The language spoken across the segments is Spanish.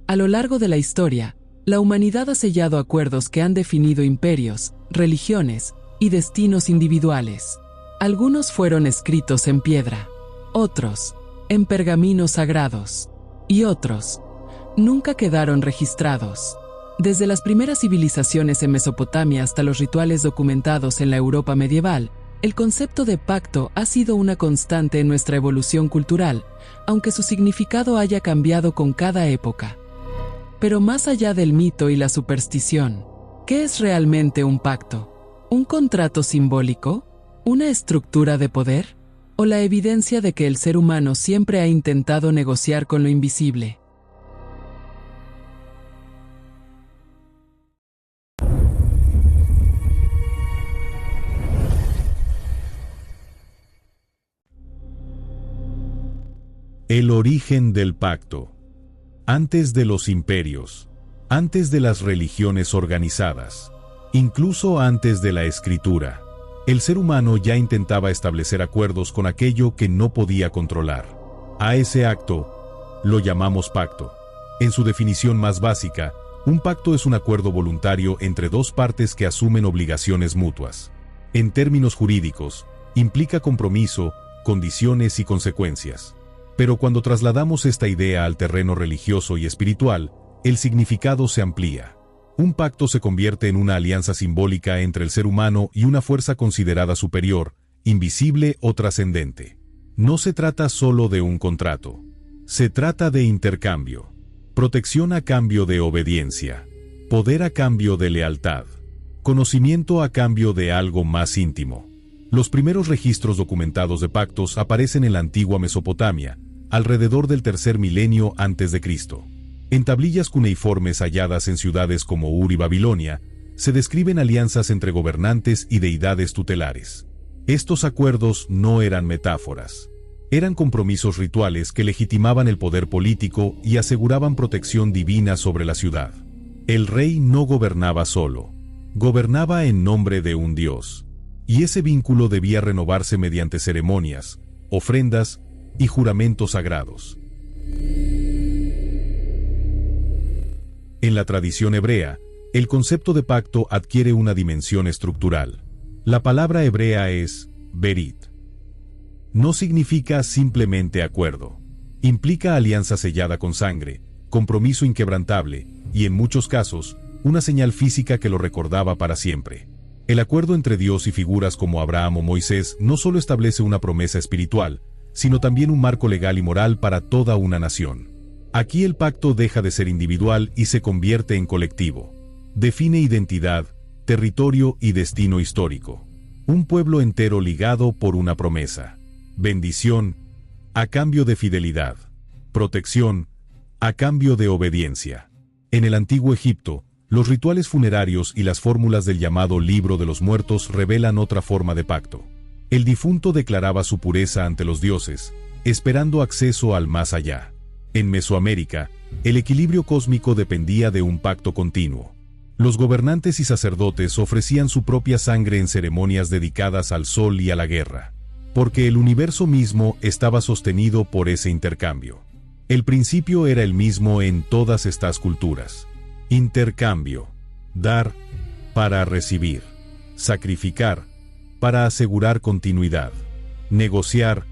A lo largo de la historia, la humanidad ha sellado acuerdos que han definido imperios, religiones y destinos individuales. Algunos fueron escritos en piedra, otros en pergaminos sagrados, y otros nunca quedaron registrados. Desde las primeras civilizaciones en Mesopotamia hasta los rituales documentados en la Europa medieval, el concepto de pacto ha sido una constante en nuestra evolución cultural, aunque su significado haya cambiado con cada época. Pero más allá del mito y la superstición, ¿qué es realmente un pacto? ¿Un contrato simbólico? ¿Una estructura de poder? ¿O la evidencia de que el ser humano siempre ha intentado negociar con lo invisible? El origen del pacto. Antes de los imperios, antes de las religiones organizadas, incluso antes de la escritura, el ser humano ya intentaba establecer acuerdos con aquello que no podía controlar. A ese acto lo llamamos pacto. En su definición más básica, un pacto es un acuerdo voluntario entre dos partes que asumen obligaciones mutuas. En términos jurídicos, implica compromiso, condiciones y consecuencias. Pero cuando trasladamos esta idea al terreno religioso y espiritual, el significado se amplía. Un pacto se convierte en una alianza simbólica entre el ser humano y una fuerza considerada superior, invisible o trascendente. No se trata solo de un contrato. Se trata de intercambio. Protección a cambio de obediencia. Poder a cambio de lealtad. Conocimiento a cambio de algo más íntimo. Los primeros registros documentados de pactos aparecen en la antigua Mesopotamia, alrededor del tercer milenio antes de Cristo. En tablillas cuneiformes halladas en ciudades como Ur y Babilonia, se describen alianzas entre gobernantes y deidades tutelares. Estos acuerdos no eran metáforas. Eran compromisos rituales que legitimaban el poder político y aseguraban protección divina sobre la ciudad. El rey no gobernaba solo. Gobernaba en nombre de un dios. Y ese vínculo debía renovarse mediante ceremonias, ofrendas y juramentos sagrados. En la tradición hebrea, el concepto de pacto adquiere una dimensión estructural. La palabra hebrea es berit. No significa simplemente acuerdo. Implica alianza sellada con sangre, compromiso inquebrantable y, en muchos casos, una señal física que lo recordaba para siempre. El acuerdo entre Dios y figuras como Abraham o Moisés no solo establece una promesa espiritual, sino también un marco legal y moral para toda una nación. Aquí el pacto deja de ser individual y se convierte en colectivo. Define identidad, territorio y destino histórico. Un pueblo entero ligado por una promesa. Bendición, a cambio de fidelidad. Protección, a cambio de obediencia. En el antiguo Egipto, los rituales funerarios y las fórmulas del llamado Libro de los Muertos revelan otra forma de pacto. El difunto declaraba su pureza ante los dioses, esperando acceso al más allá. En Mesoamérica, el equilibrio cósmico dependía de un pacto continuo. Los gobernantes y sacerdotes ofrecían su propia sangre en ceremonias dedicadas al sol y a la guerra, porque el universo mismo estaba sostenido por ese intercambio. El principio era el mismo en todas estas culturas. Intercambio. Dar para recibir. Sacrificar para asegurar continuidad. Negociar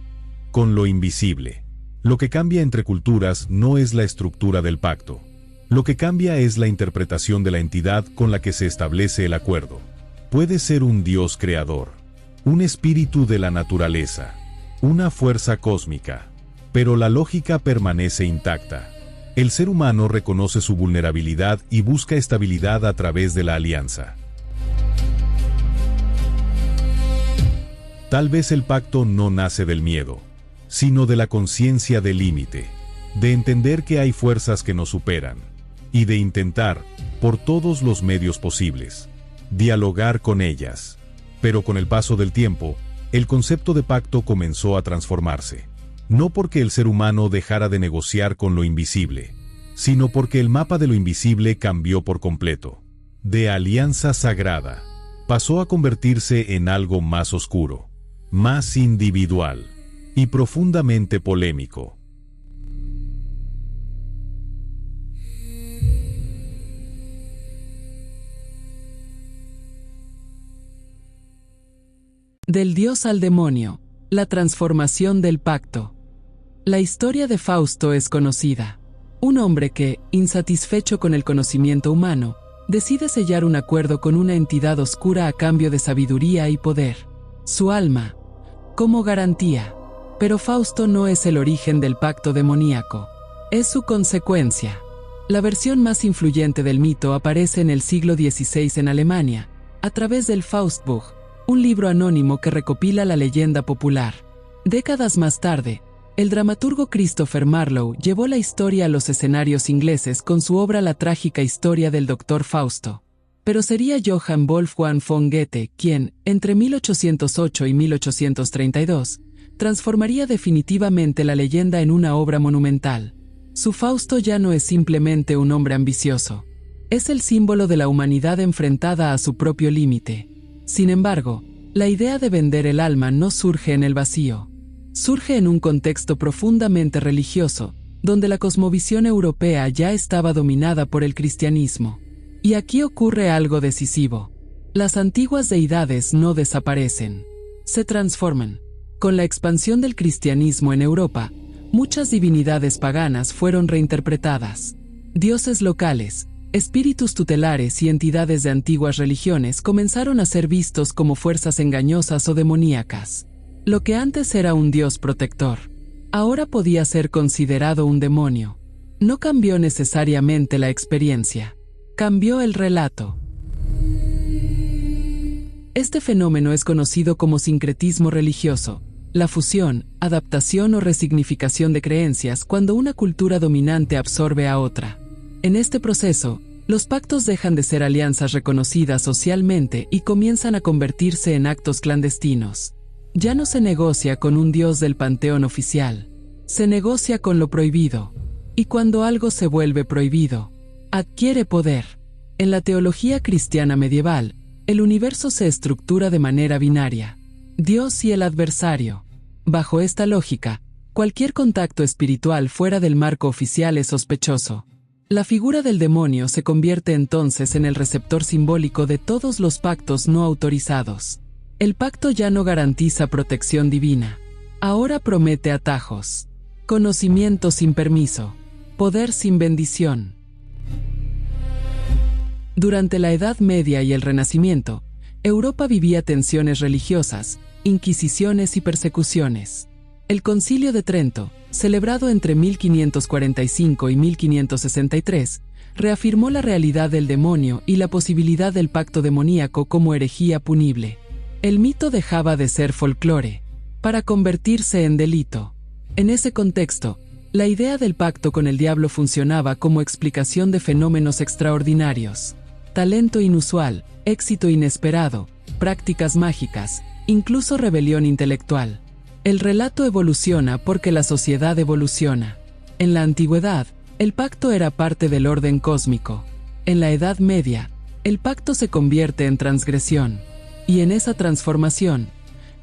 con lo invisible. Lo que cambia entre culturas no es la estructura del pacto. Lo que cambia es la interpretación de la entidad con la que se establece el acuerdo. Puede ser un Dios creador, un espíritu de la naturaleza, una fuerza cósmica, pero la lógica permanece intacta. El ser humano reconoce su vulnerabilidad y busca estabilidad a través de la alianza. Tal vez el pacto no nace del miedo, sino de la conciencia del límite, de entender que hay fuerzas que nos superan, y de intentar, por todos los medios posibles, dialogar con ellas. Pero con el paso del tiempo, el concepto de pacto comenzó a transformarse. No porque el ser humano dejara de negociar con lo invisible, sino porque el mapa de lo invisible cambió por completo. De alianza sagrada, pasó a convertirse en algo más oscuro, más individual y profundamente polémico. Del dios al demonio, la transformación del pacto. La historia de Fausto es conocida. Un hombre que, insatisfecho con el conocimiento humano, decide sellar un acuerdo con una entidad oscura a cambio de sabiduría y poder. Su alma, como garantía. Pero Fausto no es el origen del pacto demoníaco. Es su consecuencia. La versión más influyente del mito aparece en el siglo XVI en Alemania, a través del Faustbuch, un libro anónimo que recopila la leyenda popular. Décadas más tarde, el dramaturgo Christopher Marlowe llevó la historia a los escenarios ingleses con su obra La trágica historia del Dr. Fausto. Pero sería Johann Wolfgang von Goethe quien, entre 1808 y 1832, transformaría definitivamente la leyenda en una obra monumental. Su Fausto ya no es simplemente un hombre ambicioso. Es el símbolo de la humanidad enfrentada a su propio límite. Sin embargo, la idea de vender el alma no surge en el vacío. Surge en un contexto profundamente religioso, donde la cosmovisión europea ya estaba dominada por el cristianismo. Y aquí ocurre algo decisivo. Las antiguas deidades no desaparecen. Se transforman. Con la expansión del cristianismo en Europa, muchas divinidades paganas fueron reinterpretadas. Dioses locales, espíritus tutelares y entidades de antiguas religiones comenzaron a ser vistos como fuerzas engañosas o demoníacas. Lo que antes era un dios protector, ahora podía ser considerado un demonio. No cambió necesariamente la experiencia, cambió el relato. Este fenómeno es conocido como sincretismo religioso, la fusión, adaptación o resignificación de creencias cuando una cultura dominante absorbe a otra. En este proceso, los pactos dejan de ser alianzas reconocidas socialmente y comienzan a convertirse en actos clandestinos. Ya no se negocia con un dios del panteón oficial, se negocia con lo prohibido. Y cuando algo se vuelve prohibido, adquiere poder. En la teología cristiana medieval, el universo se estructura de manera binaria: Dios y el adversario. Bajo esta lógica, cualquier contacto espiritual fuera del marco oficial es sospechoso. La figura del demonio se convierte entonces en el receptor simbólico de todos los pactos no autorizados. El pacto ya no garantiza protección divina. Ahora promete atajos, conocimiento sin permiso, poder sin bendición. Durante la Edad Media y el Renacimiento, Europa vivía tensiones religiosas, inquisiciones y persecuciones. El Concilio de Trento, celebrado entre 1545 y 1563, reafirmó la realidad del demonio y la posibilidad del pacto demoníaco como herejía punible. El mito dejaba de ser folclore, para convertirse en delito. En ese contexto, la idea del pacto con el diablo funcionaba como explicación de fenómenos extraordinarios: talento inusual, éxito inesperado, prácticas mágicas, incluso rebelión intelectual. El relato evoluciona porque la sociedad evoluciona. En la antigüedad, el pacto era parte del orden cósmico. En la Edad Media, el pacto se convierte en transgresión. Y en esa transformación,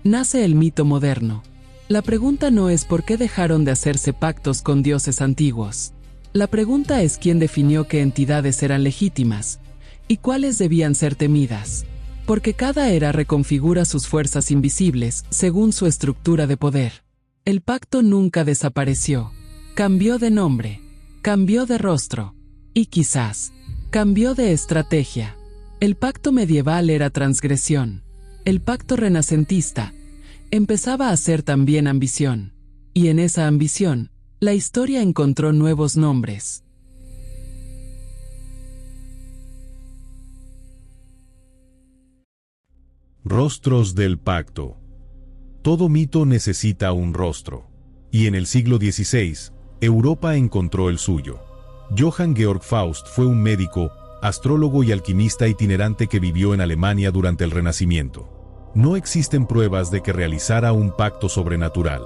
nace el mito moderno. La pregunta no es por qué dejaron de hacerse pactos con dioses antiguos. La pregunta es quién definió qué entidades eran legítimas y cuáles debían ser temidas. Porque cada era reconfigura sus fuerzas invisibles según su estructura de poder. El pacto nunca desapareció. Cambió de nombre, cambió de rostro y quizás cambió de estrategia. El pacto medieval era transgresión. El pacto renacentista empezaba a ser también ambición. Y en esa ambición, la historia encontró nuevos nombres. Rostros del pacto. Todo mito necesita un rostro. Y en el siglo XVI, Europa encontró el suyo. Johann Georg Faust fue un médico, astrólogo y alquimista itinerante que vivió en Alemania durante el Renacimiento. No existen pruebas de que realizara un pacto sobrenatural,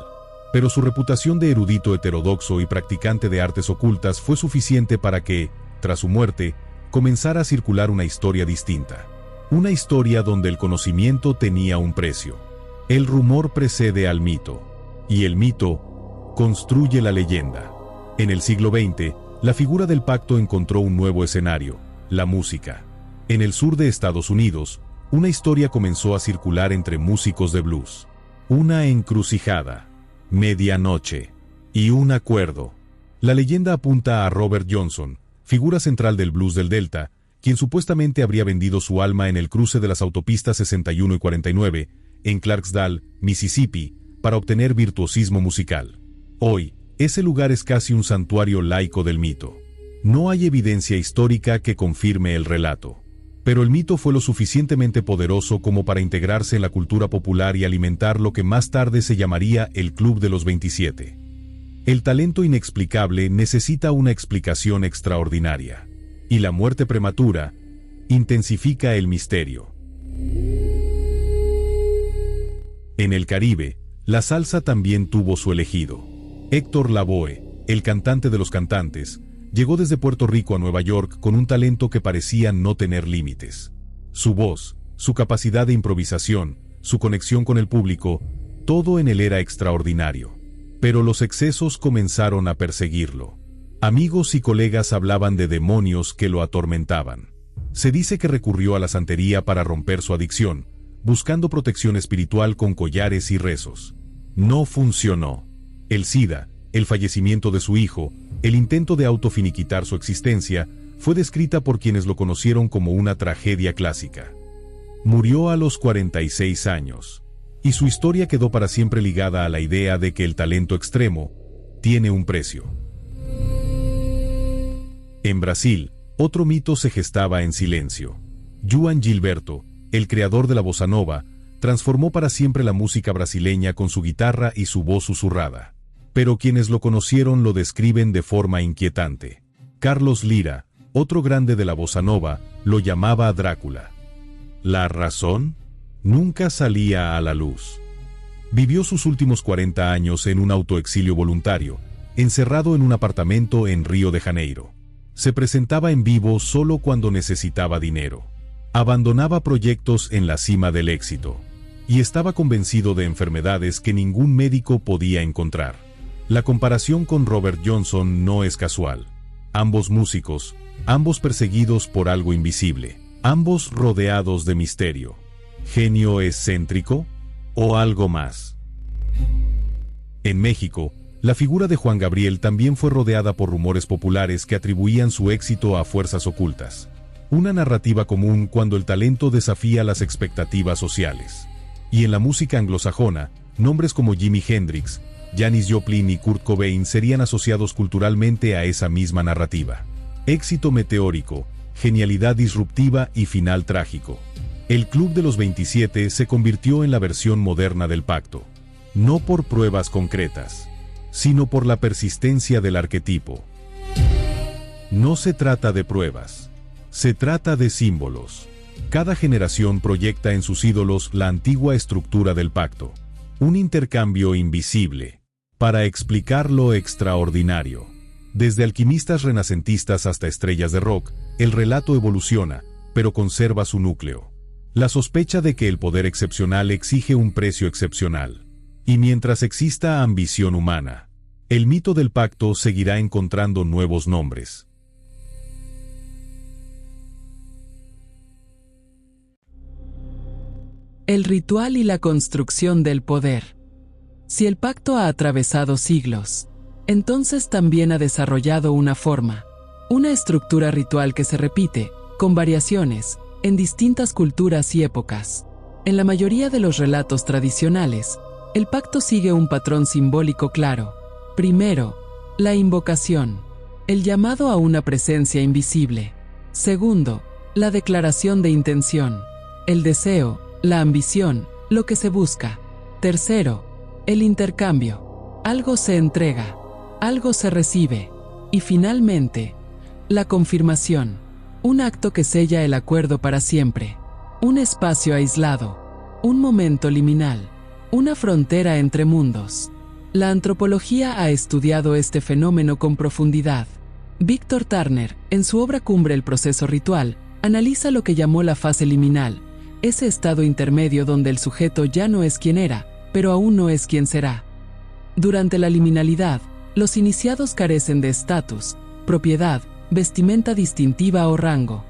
pero su reputación de erudito heterodoxo y practicante de artes ocultas fue suficiente para que, tras su muerte, comenzara a circular una historia distinta. Una historia donde el conocimiento tenía un precio. El rumor precede al mito, y el mito construye la leyenda. En el siglo XX, la figura del pacto encontró un nuevo escenario: la música. En el sur de Estados Unidos, una historia comenzó a circular entre músicos de blues. Una encrucijada, medianoche y un acuerdo. La leyenda apunta a Robert Johnson, figura central del blues del Delta, quien supuestamente habría vendido su alma en el cruce de las autopistas 61 y 49, en Clarksdale, Mississippi, para obtener virtuosismo musical. Hoy, ese lugar es casi un santuario laico del mito. No hay evidencia histórica que confirme el relato. Pero el mito fue lo suficientemente poderoso como para integrarse en la cultura popular y alimentar lo que más tarde se llamaría el Club de los 27. El talento inexplicable necesita una explicación extraordinaria. Y la muerte prematura intensifica el misterio. En el Caribe, la salsa también tuvo su elegido. Héctor Lavoe, el cantante de los cantantes, llegó desde Puerto Rico a Nueva York con un talento que parecía no tener límites. Su voz, su capacidad de improvisación, su conexión con el público, todo en él era extraordinario. Pero los excesos comenzaron a perseguirlo. Amigos y colegas hablaban de demonios que lo atormentaban. Se dice que recurrió a la santería para romper su adicción, buscando protección espiritual con collares y rezos. No funcionó. El SIDA, el fallecimiento de su hijo, el intento de autofiniquitar su existencia, fue descrita por quienes lo conocieron como una tragedia clásica. Murió a los 46 años, y su historia quedó para siempre ligada a la idea de que el talento extremo tiene un precio. En Brasil, otro mito se gestaba en silencio. João Gilberto, el creador de la bossa nova, transformó para siempre la música brasileña con su guitarra y su voz susurrada. Pero quienes lo conocieron lo describen de forma inquietante. Carlos Lira, otro grande de la bossa nova, lo llamaba Drácula. ¿La razón? Nunca salía a la luz. Vivió sus últimos 40 años en un autoexilio voluntario, encerrado en un apartamento en Río de Janeiro. Se presentaba en vivo solo cuando necesitaba dinero. Abandonaba proyectos en la cima del éxito. Y estaba convencido de enfermedades que ningún médico podía encontrar. La comparación con Robert Johnson no es casual. Ambos músicos, ambos perseguidos por algo invisible, ambos rodeados de misterio. ¿Genio excéntrico? ¿O algo más? En México, la figura de Juan Gabriel también fue rodeada por rumores populares que atribuían su éxito a fuerzas ocultas. Una narrativa común cuando el talento desafía las expectativas sociales. Y en la música anglosajona, nombres como Jimi Hendrix, Janis Joplin y Kurt Cobain serían asociados culturalmente a esa misma narrativa. Éxito meteórico, genialidad disruptiva y final trágico. El Club de los 27 se convirtió en la versión moderna del pacto. No por pruebas concretas, sino por la persistencia del arquetipo. No se trata de pruebas, se trata de símbolos. Cada generación proyecta en sus ídolos la antigua estructura del pacto, un intercambio invisible, para explicar lo extraordinario. Desde alquimistas renacentistas hasta estrellas de rock, el relato evoluciona, pero conserva su núcleo. La sospecha de que el poder excepcional exige un precio excepcional. Y mientras exista ambición humana, el mito del pacto seguirá encontrando nuevos nombres. El ritual y la construcción del poder. Si el pacto ha atravesado siglos, entonces también ha desarrollado una forma, una estructura ritual que se repite, con variaciones, en distintas culturas y épocas. En la mayoría de los relatos tradicionales, el pacto sigue un patrón simbólico claro. Primero, la invocación, el llamado a una presencia invisible. Segundo, la declaración de intención, el deseo, la ambición, lo que se busca. Tercero, el intercambio, algo se entrega, algo se recibe. Y finalmente, la confirmación, un acto que sella el acuerdo para siempre. Un espacio aislado, un momento liminal, una frontera entre mundos. La antropología ha estudiado este fenómeno con profundidad. Víctor Turner, en su obra cumbre El proceso ritual, analiza lo que llamó la fase liminal, ese estado intermedio donde el sujeto ya no es quien era, pero aún no es quien será. Durante la liminalidad, los iniciados carecen de estatus, propiedad, vestimenta distintiva o rango.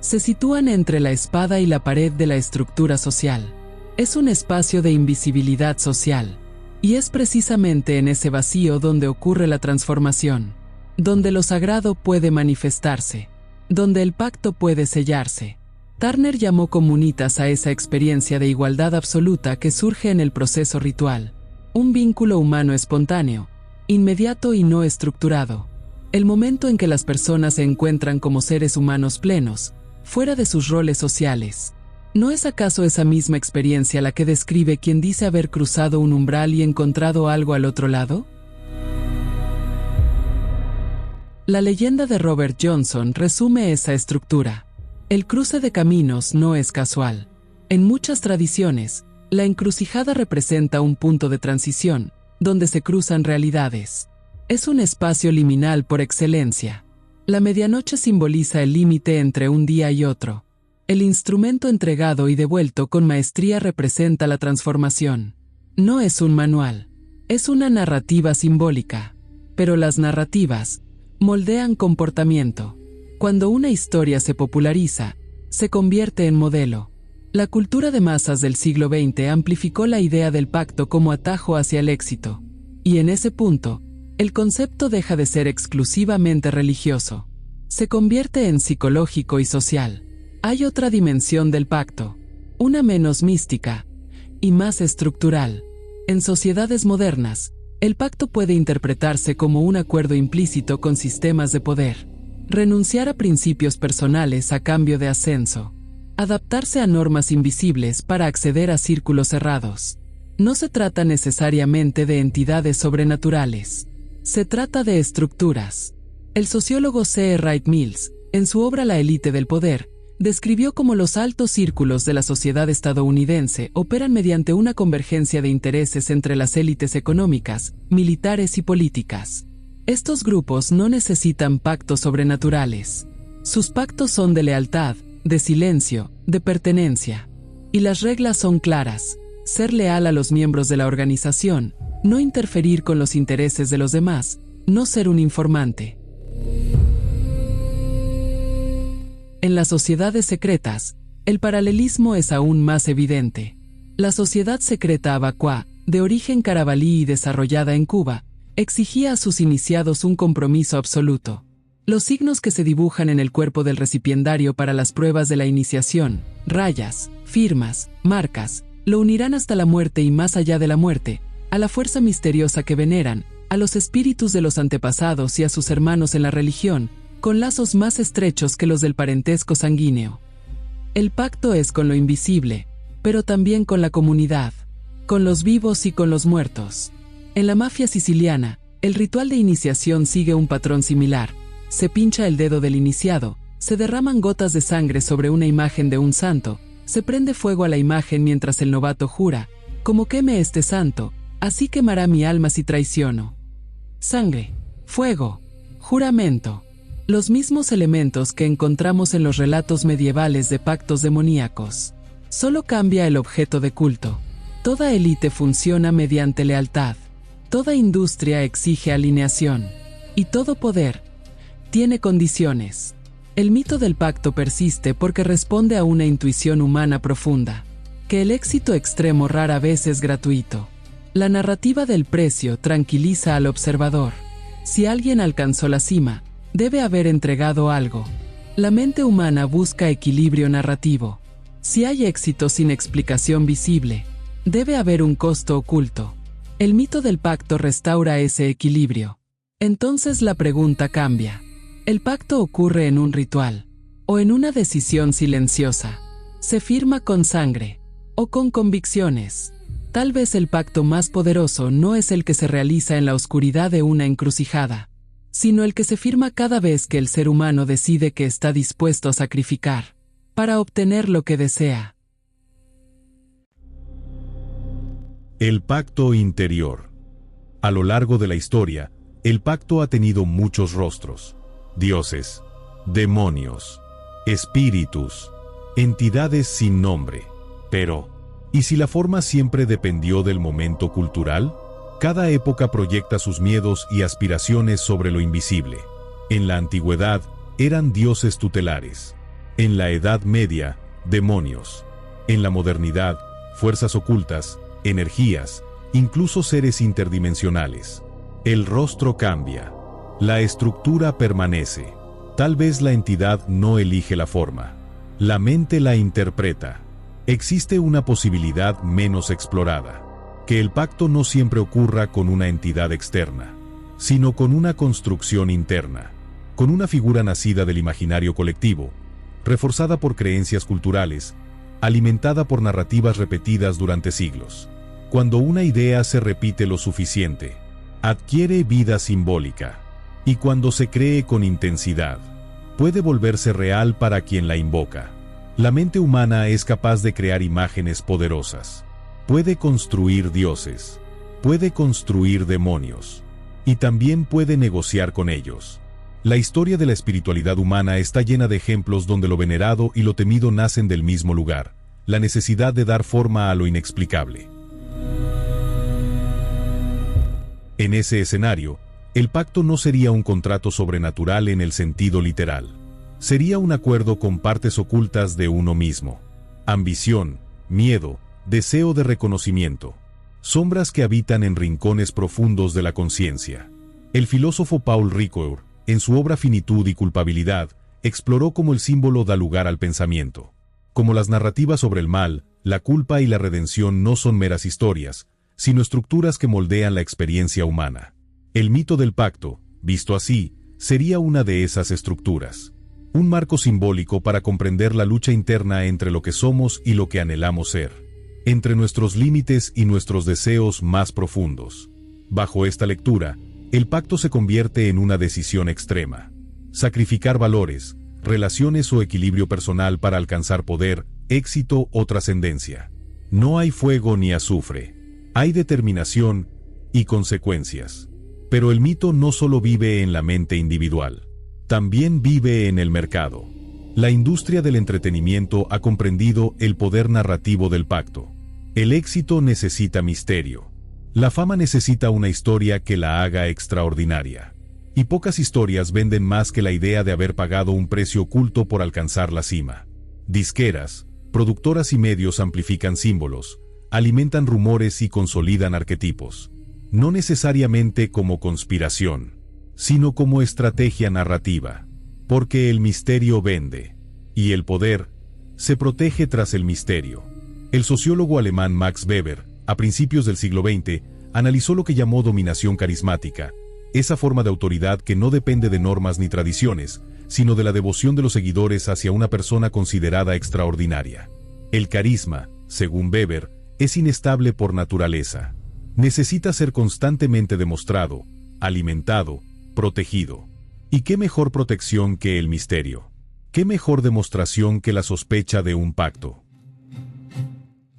Se sitúan entre la espada y la pared de la estructura social. Es un espacio de invisibilidad social. Y es precisamente en ese vacío donde ocurre la transformación, donde lo sagrado puede manifestarse, donde el pacto puede sellarse. Turner llamó comunitas a esa experiencia de igualdad absoluta que surge en el proceso ritual, un vínculo humano espontáneo, inmediato y no estructurado. El momento en que las personas se encuentran como seres humanos plenos, fuera de sus roles sociales. ¿No es acaso esa misma experiencia la que describe quien dice haber cruzado un umbral y encontrado algo al otro lado? La leyenda de Robert Johnson resume esa estructura. El cruce de caminos no es casual. En muchas tradiciones, la encrucijada representa un punto de transición, donde se cruzan realidades. Es un espacio liminal por excelencia. La medianoche simboliza el límite entre un día y otro. El instrumento entregado y devuelto con maestría representa la transformación. No es un manual, es una narrativa simbólica. Pero las narrativas moldean comportamiento. Cuando una historia se populariza, se convierte en modelo. La cultura de masas del siglo XX amplificó la idea del pacto como atajo hacia el éxito. Y en ese punto, el concepto deja de ser exclusivamente religioso. Se convierte en psicológico y social. Hay otra dimensión del pacto, una menos mística y más estructural. En sociedades modernas, el pacto puede interpretarse como un acuerdo implícito con sistemas de poder. Renunciar a principios personales a cambio de ascenso. Adaptarse a normas invisibles para acceder a círculos cerrados. No se trata necesariamente de entidades sobrenaturales. Se trata de estructuras. El sociólogo C. Wright Mills, en su obra La élite del poder, describió cómo los altos círculos de la sociedad estadounidense operan mediante una convergencia de intereses entre las élites económicas, militares y políticas. Estos grupos no necesitan pactos sobrenaturales. Sus pactos son de lealtad, de silencio, de pertenencia. Y las reglas son claras: ser leal a los miembros de la organización, no interferir con los intereses de los demás, no ser un informante. En las sociedades secretas, el paralelismo es aún más evidente. La sociedad secreta Abaqua, de origen carabalí y desarrollada en Cuba, exigía a sus iniciados un compromiso absoluto. Los signos que se dibujan en el cuerpo del recipiendario para las pruebas de la iniciación, rayas, firmas, marcas, lo unirán hasta la muerte y más allá de la muerte, a la fuerza misteriosa que veneran, a los espíritus de los antepasados y a sus hermanos en la religión, con lazos más estrechos que los del parentesco sanguíneo. El pacto es con lo invisible, pero también con la comunidad, con los vivos y con los muertos. En la mafia siciliana, el ritual de iniciación sigue un patrón similar. Se pincha el dedo del iniciado, se derraman gotas de sangre sobre una imagen de un santo, se prende fuego a la imagen mientras el novato jura: como queme este santo, así quemará mi alma si traiciono. Sangre, fuego, juramento. Los mismos elementos que encontramos en los relatos medievales de pactos demoníacos. Solo cambia el objeto de culto. Toda élite funciona mediante lealtad. Toda industria exige alineación. Y todo poder tiene condiciones. El mito del pacto persiste porque responde a una intuición humana profunda, que el éxito extremo rara vez es gratuito. La narrativa del precio tranquiliza al observador. Si alguien alcanzó la cima, debe haber entregado algo. La mente humana busca equilibrio narrativo. Si hay éxito sin explicación visible, debe haber un costo oculto. El mito del pacto restaura ese equilibrio. Entonces la pregunta cambia. ¿El pacto ocurre en un ritual o en una decisión silenciosa? ¿Se firma con sangre o con convicciones? Tal vez el pacto más poderoso no es el que se realiza en la oscuridad de una encrucijada, sino el que se firma cada vez que el ser humano decide que está dispuesto a sacrificar para obtener lo que desea. El pacto interior. A lo largo de la historia, el pacto ha tenido muchos rostros: dioses, demonios, espíritus, entidades sin nombre. Pero, ¿y si la forma siempre dependió del momento cultural? Cada época proyecta sus miedos y aspiraciones sobre lo invisible. En la antigüedad, eran dioses tutelares. En la Edad Media, demonios. En la modernidad, fuerzas ocultas, energías, incluso seres interdimensionales. El rostro cambia. La estructura permanece. Tal vez la entidad no elige la forma. La mente la interpreta. Existe una posibilidad menos explorada. Que el pacto no siempre ocurra con una entidad externa, sino con una construcción interna, con una figura nacida del imaginario colectivo, reforzada por creencias culturales, alimentada por narrativas repetidas durante siglos. Cuando una idea se repite lo suficiente, adquiere vida simbólica, y cuando se cree con intensidad, puede volverse real para quien la invoca. La mente humana es capaz de crear imágenes poderosas. Puede construir dioses, puede construir demonios, y también puede negociar con ellos. La historia de la espiritualidad humana está llena de ejemplos donde lo venerado y lo temido nacen del mismo lugar, la necesidad de dar forma a lo inexplicable. En ese escenario, el pacto no sería un contrato sobrenatural en el sentido literal. Sería un acuerdo con partes ocultas de uno mismo. Ambición, miedo, deseo de reconocimiento. Sombras que habitan en rincones profundos de la conciencia. El filósofo Paul Ricoeur, en su obra Finitud y culpabilidad, exploró cómo el símbolo da lugar al pensamiento. Como las narrativas sobre el mal, la culpa y la redención no son meras historias, sino estructuras que moldean la experiencia humana. El mito del pacto, visto así, sería una de esas estructuras. Un marco simbólico para comprender la lucha interna entre lo que somos y lo que anhelamos ser. Entre nuestros límites y nuestros deseos más profundos. Bajo esta lectura, el pacto se convierte en una decisión extrema. Sacrificar valores, relaciones o equilibrio personal para alcanzar poder, éxito o trascendencia. No hay fuego ni azufre. Hay determinación y consecuencias. Pero el mito no solo vive en la mente individual, también vive en el mercado. La industria del entretenimiento ha comprendido el poder narrativo del pacto. El éxito necesita misterio. La fama necesita una historia que la haga extraordinaria. Y pocas historias venden más que la idea de haber pagado un precio oculto por alcanzar la cima. Disqueras, productoras y medios amplifican símbolos, alimentan rumores y consolidan arquetipos. No necesariamente como conspiración, sino como estrategia narrativa. Porque el misterio vende, y el poder se protege tras el misterio. El sociólogo alemán Max Weber, a principios del siglo XX, analizó lo que llamó dominación carismática, esa forma de autoridad que no depende de normas ni tradiciones, sino de la devoción de los seguidores hacia una persona considerada extraordinaria. El carisma, según Weber, es inestable por naturaleza. Necesita ser constantemente demostrado, alimentado, protegido. ¿Y qué mejor protección que el misterio? ¿Qué mejor demostración que la sospecha de un pacto?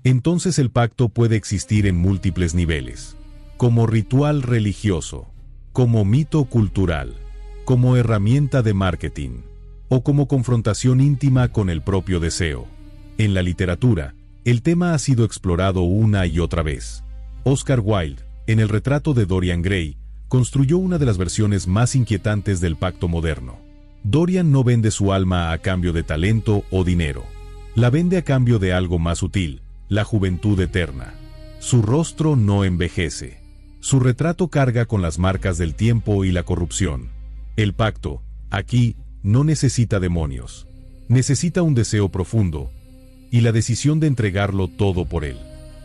Entonces el pacto puede existir en múltiples niveles. Como ritual religioso, como mito cultural, como herramienta de marketing, o como confrontación íntima con el propio deseo. En la literatura, el tema ha sido explorado una y otra vez. Oscar Wilde, en el retrato de Dorian Gray, construyó una de las versiones más inquietantes del pacto moderno. Dorian no vende su alma a cambio de talento o dinero. La vende a cambio de algo más sutil, la juventud eterna. Su rostro no envejece. Su retrato carga con las marcas del tiempo y la corrupción. El pacto, aquí, no necesita demonios. Necesita un deseo profundo, y la decisión de entregarlo todo por él.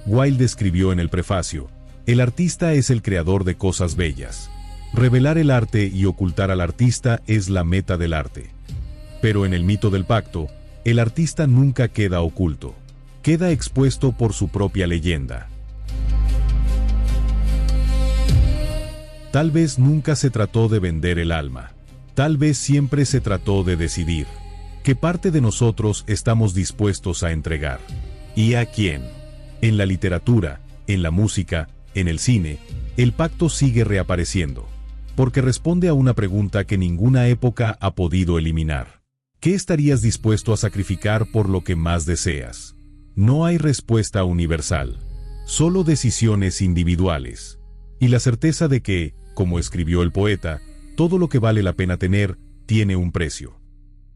Wilde escribió en el prefacio: el artista es el creador de cosas bellas. Revelar el arte y ocultar al artista es la meta del arte. Pero en el mito del pacto, el artista nunca queda oculto. Queda expuesto por su propia leyenda. Tal vez nunca se trató de vender el alma. Tal vez siempre se trató de decidir qué parte de nosotros estamos dispuestos a entregar. ¿Y a quién? En la literatura, en la música, en el cine, el pacto sigue reapareciendo, porque responde a una pregunta que ninguna época ha podido eliminar. ¿Qué estarías dispuesto a sacrificar por lo que más deseas? No hay respuesta universal, solo decisiones individuales. Y la certeza de que, como escribió el poeta, todo lo que vale la pena tener, tiene un precio.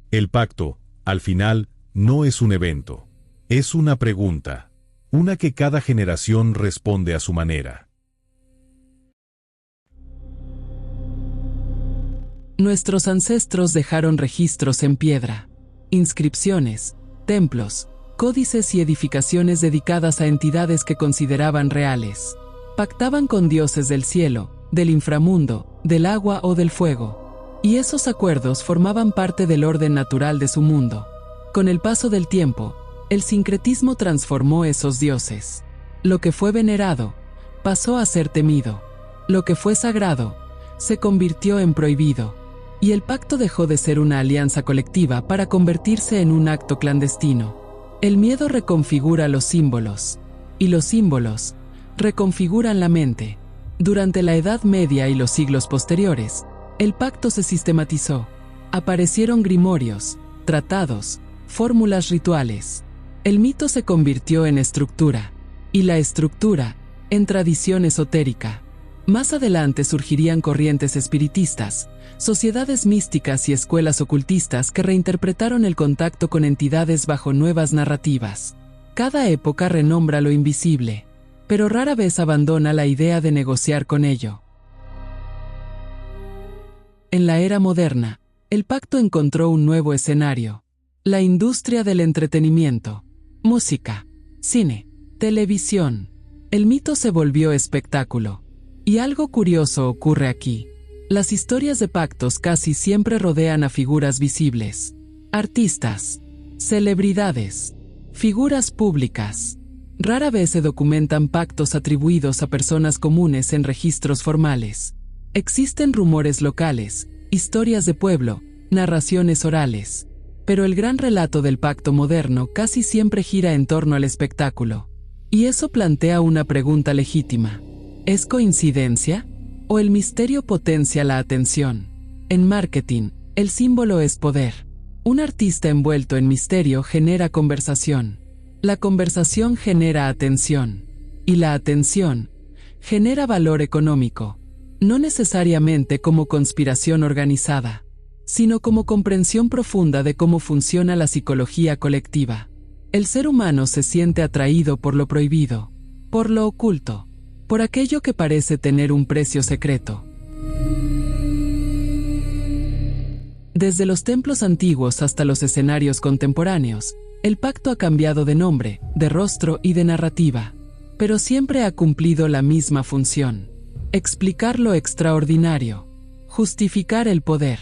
El pacto, Al final, no es un evento. Es una pregunta. Una que cada generación responde a su manera. Nuestros ancestros dejaron registros en piedra, inscripciones, templos, códices y edificaciones dedicadas a entidades que consideraban reales. Pactaban con dioses del cielo, del inframundo, del agua o del fuego. Y esos acuerdos formaban parte del orden natural de su mundo. Con el paso del tiempo, el sincretismo transformó esos dioses. Lo que fue venerado, pasó a ser temido. Lo que fue sagrado, se convirtió en prohibido. Y el pacto dejó de ser una alianza colectiva para convertirse en un acto clandestino. El miedo reconfigura los símbolos. Y los símbolos reconfiguran la mente. Durante la Edad Media y los siglos posteriores, el pacto se sistematizó. Aparecieron grimorios, tratados, fórmulas rituales. El mito se convirtió en estructura, y la estructura, en tradición esotérica. Más adelante surgirían corrientes espiritistas, sociedades místicas y escuelas ocultistas que reinterpretaron el contacto con entidades bajo nuevas narrativas. Cada época renombra lo invisible, pero rara vez abandona la idea de negociar con ello. En la era moderna, el pacto encontró un nuevo escenario: la industria del entretenimiento, música, cine, televisión. El mito se volvió espectáculo. Y algo curioso ocurre aquí. Las historias de pactos casi siempre rodean a figuras visibles. Artistas, celebridades, figuras públicas. Rara vez se documentan pactos atribuidos a personas comunes en registros formales. Existen rumores locales, historias de pueblo, narraciones orales. Pero el gran relato del pacto moderno casi siempre gira en torno al espectáculo. Y eso plantea una pregunta legítima. ¿Es coincidencia? ¿O el misterio potencia la atención? En marketing, el símbolo es poder. Un artista envuelto en misterio genera conversación. La conversación genera atención. Y la atención genera valor económico. No necesariamente como conspiración organizada, sino como comprensión profunda de cómo funciona la psicología colectiva. El ser humano se siente atraído por lo prohibido, por lo oculto, por aquello que parece tener un precio secreto. Desde los templos antiguos hasta los escenarios contemporáneos, el pacto ha cambiado de nombre, de rostro y de narrativa, pero siempre ha cumplido la misma función: explicar lo extraordinario, justificar el poder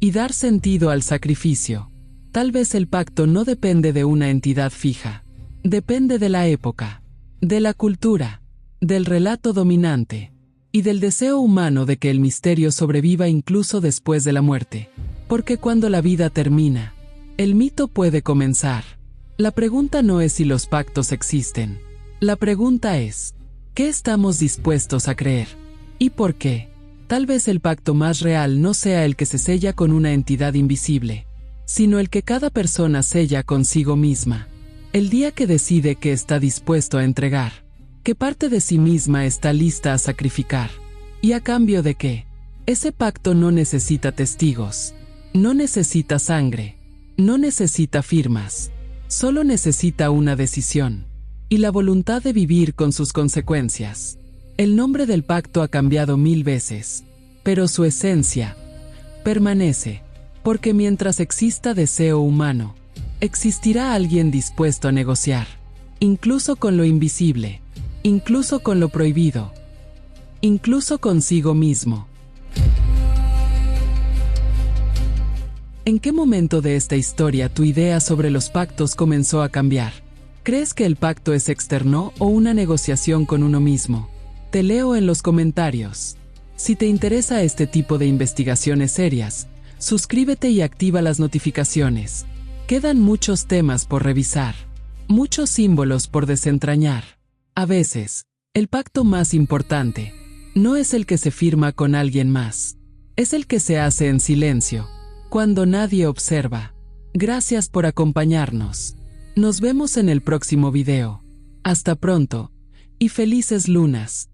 y dar sentido al sacrificio. Tal vez el pacto no depende de una entidad fija, depende de la época, de la cultura, del relato dominante y del deseo humano de que el misterio sobreviva incluso después de la muerte. Porque cuando la vida termina, el mito puede comenzar. La pregunta no es si los pactos existen. La pregunta es, ¿qué estamos dispuestos a creer? ¿Y por qué? Tal vez el pacto más real no sea el que se sella con una entidad invisible, sino el que cada persona sella consigo misma. El día que decide que está dispuesto a entregar, qué parte de sí misma está lista a sacrificar. ¿Y a cambio de qué? Ese pacto no necesita testigos, no necesita sangre, no necesita firmas, solo necesita una decisión y la voluntad de vivir con sus consecuencias. El nombre del pacto ha cambiado 1000 veces, pero su esencia permanece, porque mientras exista deseo humano, existirá alguien dispuesto a negociar, incluso con lo invisible, incluso con lo prohibido, incluso consigo mismo. ¿En qué momento de esta historia tu idea sobre los pactos comenzó a cambiar? ¿Crees que el pacto es externo o una negociación con uno mismo? Te leo en los comentarios. Si te interesa este tipo de investigaciones serias, suscríbete y activa las notificaciones. Quedan muchos temas por revisar, muchos símbolos por desentrañar. A veces, el pacto más importante no es el que se firma con alguien más, es el que se hace en silencio, cuando nadie observa. Gracias por acompañarnos. Nos vemos en el próximo video. Hasta pronto, y felices lunas.